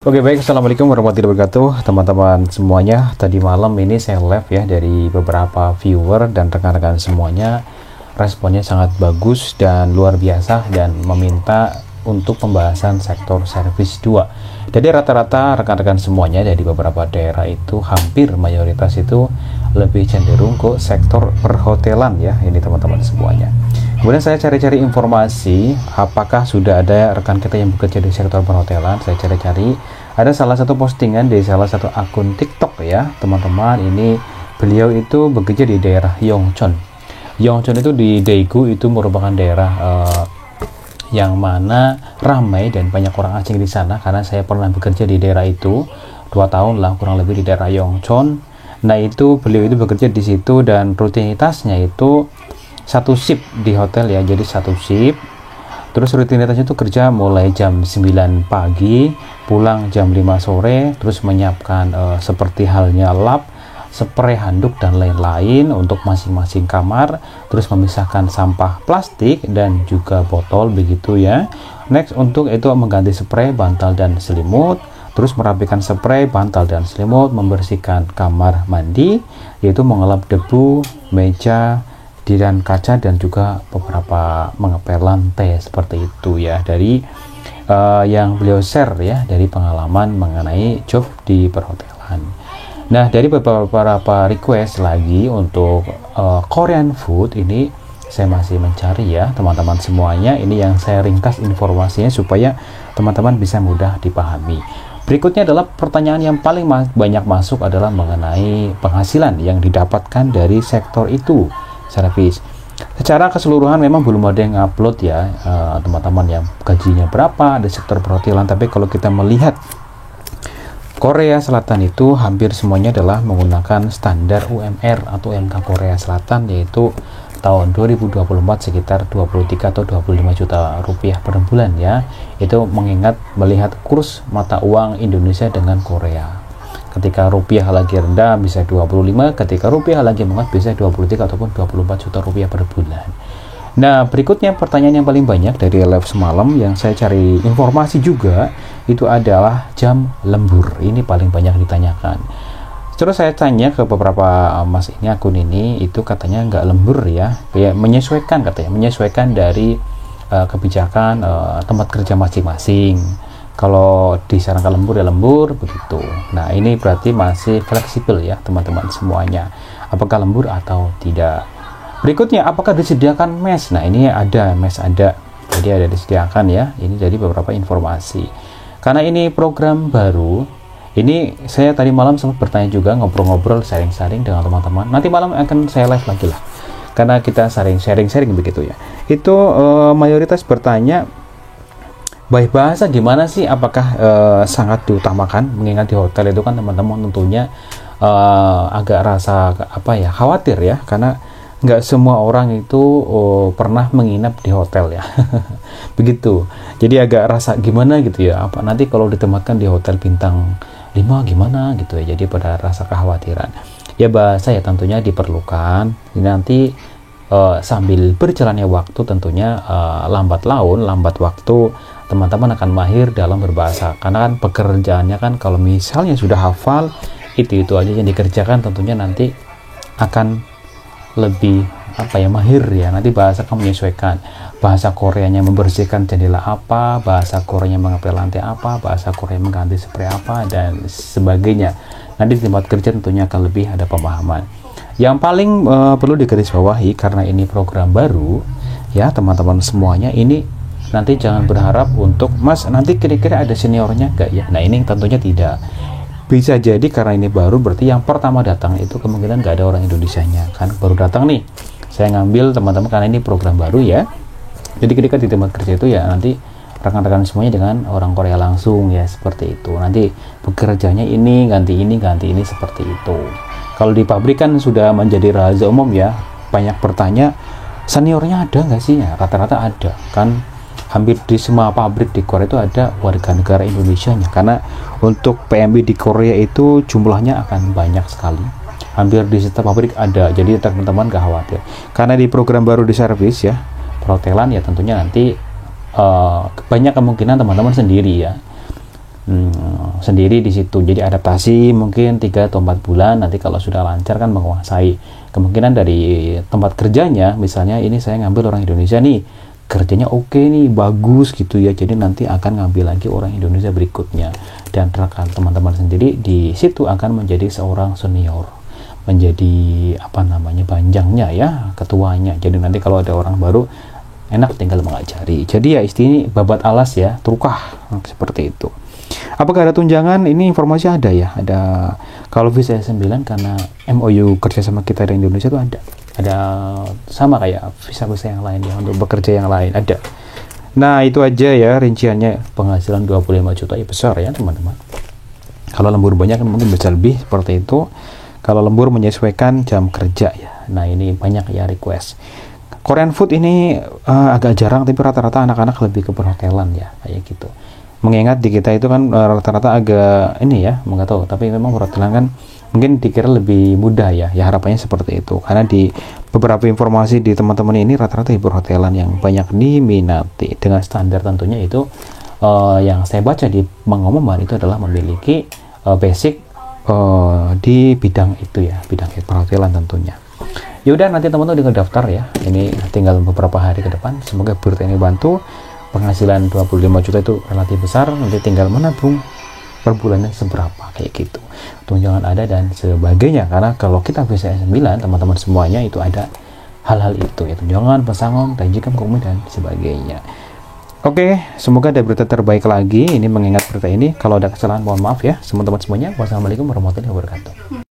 Oke baik, Assalamualaikum warahmatullahi wabarakatuh teman-teman semuanya. Tadi malam ini saya live ya dari beberapa viewer dan rekan-rekan semuanya. Responnya sangat bagus dan luar biasa dan meminta untuk pembahasan sektor servis 2. Jadi rata-rata rekan-rekan semuanya dari beberapa daerah itu hampir mayoritas itu lebih cenderung ke sektor perhotelan ya, ini teman-teman semuanya. Kemudian saya cari-cari informasi apakah sudah ada rekan kita yang bekerja di sektor perhotelan. Saya cari-cari, ada salah satu postingan di salah satu akun TikTok ya teman-teman. Ini beliau itu bekerja di daerah Yeongcheon. Yeongcheon itu di Daegu, itu merupakan daerah yang mana ramai dan banyak orang asing di sana, karena saya pernah bekerja di daerah itu 2 tahun lah kurang lebih di daerah Yeongcheon. Nah itu beliau itu bekerja di situ dan rutinitasnya itu satu shift di hotel ya, jadi satu shift. Terus rutinitasnya itu kerja mulai jam 9 pagi, pulang jam 5 sore, terus menyiapkan seperti halnya lap, spray handuk dan lain-lain untuk masing-masing kamar, terus memisahkan sampah plastik dan juga botol begitu ya. Next untuk itu mengganti spray, bantal dan selimut, terus merapikan spray, bantal dan selimut, membersihkan kamar mandi, yaitu mengelap debu, meja, tiran kaca dan juga beberapa mengepel lantai seperti itu ya, dari yang beliau share ya dari pengalaman mengenai job di perhotelan. Nah dari beberapa request lagi untuk Korean food ini saya masih mencari ya teman-teman semuanya. Ini yang saya ringkas informasinya supaya teman-teman bisa mudah dipahami. Berikutnya adalah pertanyaan yang paling banyak masuk adalah mengenai penghasilan yang didapatkan dari sektor itu, servis. Secara keseluruhan memang belum ada yang upload ya teman-teman, yang gajinya berapa di sektor perhotelan. Tapi kalau kita melihat Korea Selatan itu hampir semuanya adalah menggunakan standar UMR atau UMK Korea Selatan, yaitu tahun 2024 sekitar 23 atau 25 juta rupiah per bulan ya. Itu mengingat melihat kurs mata uang Indonesia dengan Korea. Ketika rupiah lagi rendah bisa 25, ketika rupiah lagi menguat bisa 23 ataupun 24 juta rupiah per bulan. Nah berikutnya pertanyaan yang paling banyak dari live semalam yang saya cari informasi juga itu adalah jam lembur. Ini paling banyak ditanyakan. Terus saya tanya ke beberapa mas ini, akun ini itu katanya nggak lembur ya, kayak menyesuaikan katanya, menyesuaikan dari kebijakan tempat kerja masing-masing. Kalau disarankan lembur ya lembur begitu. Nah ini berarti masih fleksibel ya teman-teman semuanya, apakah lembur atau tidak. Berikutnya, apakah disediakan mes? Nah ini ada mes, ada, jadi ada disediakan ya. Ini dari beberapa informasi. Karena ini program baru, ini saya tadi malam sempat bertanya juga, ngobrol-ngobrol, sharing-sharing dengan teman-teman. Nanti malam akan saya live lagi lah, karena kita sharing-sharing begitu ya. Itu mayoritas bertanya, baik bahasa gimana sih, apakah sangat diutamakan, mengingat di hotel itu kan teman-teman tentunya agak rasa apa ya, khawatir ya, karena nggak semua orang itu pernah menginap di hotel ya. Begitu, jadi agak rasa gimana gitu ya, apa nanti kalau ditempatkan di hotel bintang 5 gimana gitu ya, jadi pada rasa kekhawatiran ya. Bahasa ya tentunya diperlukan. Nanti sambil berjalannya waktu tentunya lambat laun lambat waktu teman-teman akan mahir dalam berbahasa, karena kan pekerjaannya kan kalau misalnya sudah hafal itu aja yang dikerjakan, tentunya nanti akan lebih apa ya, mahir ya. Nanti bahasa kamu menyesuaikan, bahasa Koreanya membersihkan jendela apa, bahasa Koreanya mengepel lantai apa, bahasa Korea mengganti spray apa dan sebagainya. Nanti di tempat kerja tentunya akan lebih ada pemahaman. Yang paling perlu digarisbawahi, karena ini program baru ya teman-teman semuanya, ini nanti jangan berharap untuk mas nanti kira-kira ada seniornya enggak ya. Nah ini tentunya tidak. Bisa jadi karena ini baru, berarti yang pertama datang itu kemungkinan nggak ada orang Indonesianya, kan baru datang nih. Saya ngambil teman-teman karena ini program baru ya. Jadi ketika di tempat kerja itu ya nanti rekan-rekan semuanya dengan orang Korea langsung ya, seperti itu. Nanti bekerjanya ini ganti ini seperti itu. Kalau di pabrik kan sudah menjadi rahasia umum ya. Banyak bertanya, seniornya ada nggak sih ya? Rata-rata ada kan. Hampir di semua pabrik di Korea itu ada warga negara Indonesianya, karena untuk PMB di Korea itu jumlahnya akan banyak sekali, hampir di setiap pabrik ada. Jadi teman-teman gak khawatir, karena di program baru di servis ya perhotelan ya tentunya nanti banyak kemungkinan teman-teman sendiri ya. sendiri di situ. Jadi adaptasi mungkin 3 atau 4 bulan, nanti kalau sudah lancar kan menguasai. Kemungkinan dari tempat kerjanya, misalnya ini saya ngambil orang Indonesia nih, kerjanya oke nih, bagus gitu ya, jadi nanti akan ngambil lagi orang Indonesia berikutnya, dan rekan teman-teman sendiri di situ akan menjadi seorang senior, menjadi apa namanya, banjangnya ya, ketuanya. Jadi nanti kalau ada orang baru enak tinggal mengajari. Jadi ya istilah babat alas ya, trukah seperti itu. Apakah ada tunjangan? Ini informasi ada ya, ada. Kalau visa S9 karena MOU kerja sama kita di Indonesia itu ada sama kayak visa-visa yang lain ya, untuk bekerja yang lain ada. Nah itu aja ya rinciannya. Penghasilan 25 juta ya besar ya teman-teman. Kalau lembur banyak kan mungkin bisa lebih seperti itu. Kalau lembur menyesuaikan jam kerja ya. Nah ini banyak ya request. Korean food ini agak jarang, tapi rata-rata anak-anak lebih ke perhotelan ya, kayak gitu. Mengingat di kita itu kan rata-rata agak ini ya, nggak tahu, tapi memang perhotelan kan mungkin dikira lebih mudah ya, harapannya seperti itu. Karena di beberapa informasi di teman-teman ini rata-rata di perhotelan yang banyak diminati, dengan standar tentunya itu yang saya baca di pengumuman itu adalah memiliki basic di bidang itu ya, bidang perhotelan tentunya. Yaudah, nanti teman-teman tinggal daftar ya, ini tinggal beberapa hari ke depan. Semoga berita ini bantu. Penghasilan 25 juta itu relatif besar, nanti tinggal menabung per bulannya seberapa, kayak gitu. Tunjangan ada dan sebagainya, karena kalau kita visa S9 teman-teman semuanya itu ada hal-hal itu ya, tunjangan, pesangon, tajikam, komisi dan sebagainya. Oke, semoga ada berita terbaik lagi. Ini mengingat berita ini, kalau ada kesalahan mohon maaf ya teman-teman semuanya. Wassalamualaikum warahmatullahi wabarakatuh.